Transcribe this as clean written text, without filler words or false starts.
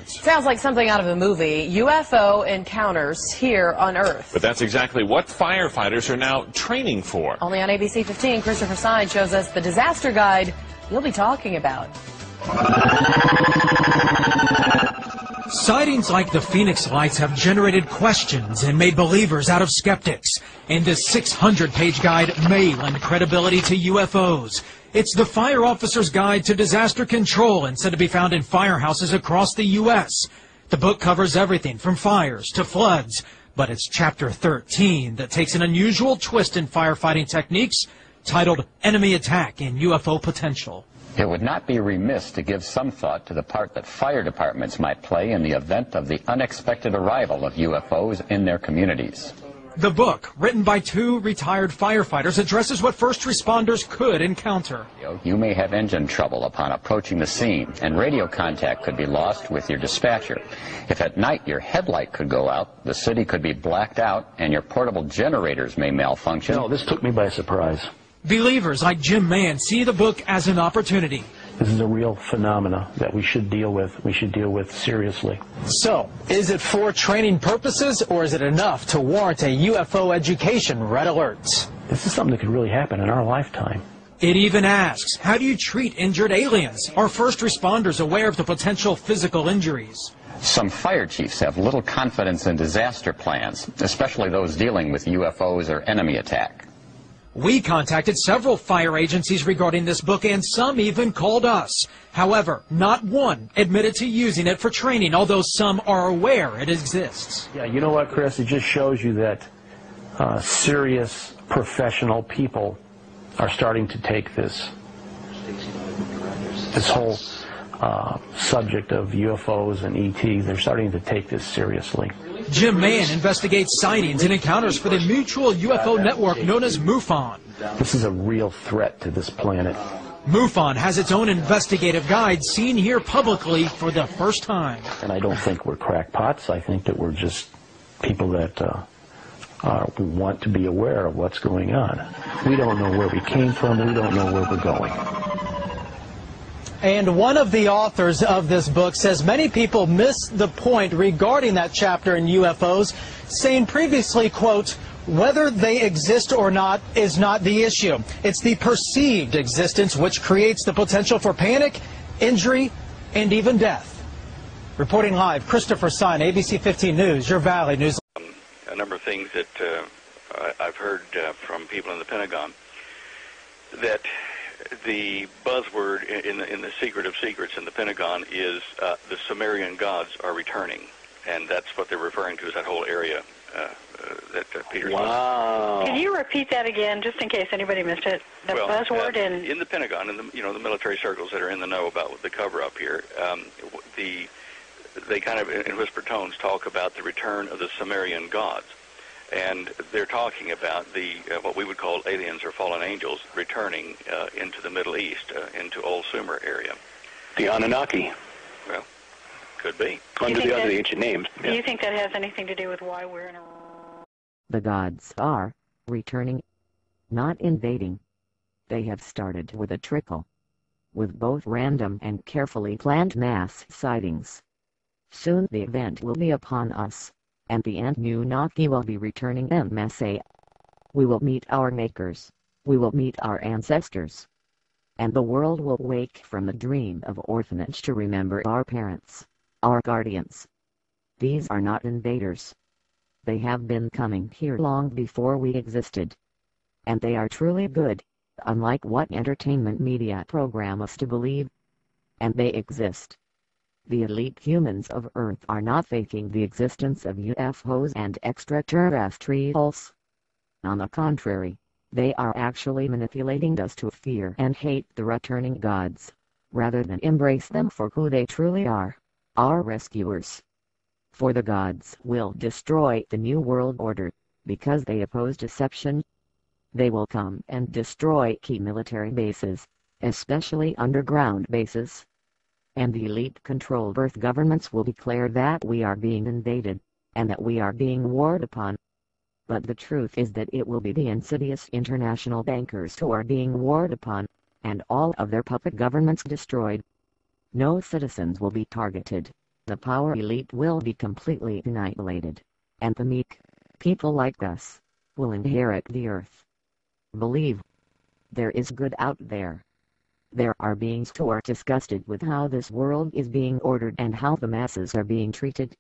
Sounds like something out of a movie. UFO encounters here on Earth. But that's exactly what firefighters are now training for. Only on ABC 15, Christopher Stein shows us the disaster guide you'll be talking about. Sightings like the Phoenix Lights have generated questions and made believers out of skeptics. And this 600-page guide may lend credibility to UFOs. It's the Fire Officer's Guide to Disaster Control and said to be found in firehouses across the U.S. The book covers everything from fires to floods, but it's Chapter 13 that takes an unusual twist in firefighting techniques titled Enemy Attack and UFO Potential. It would not be remiss to give some thought to the part that fire departments might play in the event of the unexpected arrival of UFOs in their communities. The book, written by 2 retired firefighters, addresses what first responders could encounter. You may have engine trouble upon approaching the scene, and radio contact could be lost with your dispatcher. If at night your headlight could go out, the city could be blacked out, and your portable generators may malfunction. No, this took me by surprise. Believers like Jim Mann see the book as an opportunity. This is a real phenomena that we should deal with. We should deal with seriously. So, is it for training purposes, or is it enough to warrant a UFO education red alert? This is something that could really happen in our lifetime. It even asks, how do you treat injured aliens? Are first responders aware of the potential physical injuries? Some fire chiefs have little confidence in disaster plans, especially those dealing with UFOs or enemy attack. We contacted several fire agencies regarding this book, and some even called us. However, not one admitted to using it for training, although some are aware it exists. Yeah, you know what, Chris? It just shows you that serious professional people are starting to take this whole subject of UFOs and ET. They're starting to take this seriously. Jim Mann investigates sightings and encounters for the mutual UFO network known as MUFON. This is a real threat to this planet. MUFON has its own investigative guide seen here publicly for the first time. And I don't think we're crackpots. I think that we're just people that want to be aware of what's going on. We don't know where we came from. We don't know where we're going. And one of the authors of this book says many people miss the point regarding that chapter in UFOs, saying previously, quote, whether they exist or not is not the issue. It's the perceived existence which creates the potential for panic, injury, and even death. Reporting live, Christopher Stein, ABC 15 News, your Valley News. A number of things that I've heard from people in the Pentagon, that the buzzword in the secret of secrets in the Pentagon is the Sumerian gods are returning, and that's what they're referring to as that whole area that Peter. Wow! Can you repeat that again, just in case anybody missed it? The buzzword in the Pentagon, in the military circles that are in the know about the cover-up here, they kind of in whispered tones talk about the return of the Sumerian gods. And they're talking about the what we would call aliens or fallen angels returning into the Middle East, into Old Sumer area. The Anunnaki. Well, could be. Under the other ancient names. Do you think that has anything to do with why we're in a... The gods are returning, not invading. They have started with a trickle, with both random and carefully planned mass sightings. Soon the event will be upon us. And the Anunnaki will be returning en masse. We will meet our makers. We will meet our ancestors. And the world will wake from the dream of orphanage to remember our parents, our guardians. These are not invaders. They have been coming here long before we existed. And they are truly good, unlike what entertainment media program us to believe. And they exist. The elite humans of Earth are not faking the existence of UFOs and extraterrestrials. On the contrary, they are actually manipulating us to fear and hate the returning gods, rather than embrace them for who they truly are, our rescuers. For the gods will destroy the New World Order, because they oppose deception. They will come and destroy key military bases, especially underground bases. And the elite-controlled Earth governments will declare that we are being invaded, and that we are being warred upon. But the truth is that it will be the insidious international bankers who are being warred upon, and all of their puppet governments destroyed. No citizens will be targeted. The power elite will be completely annihilated, and the meek, people like us, will inherit the earth. Believe there is good out there. There are beings who are disgusted with how this world is being ordered and how the masses are being treated.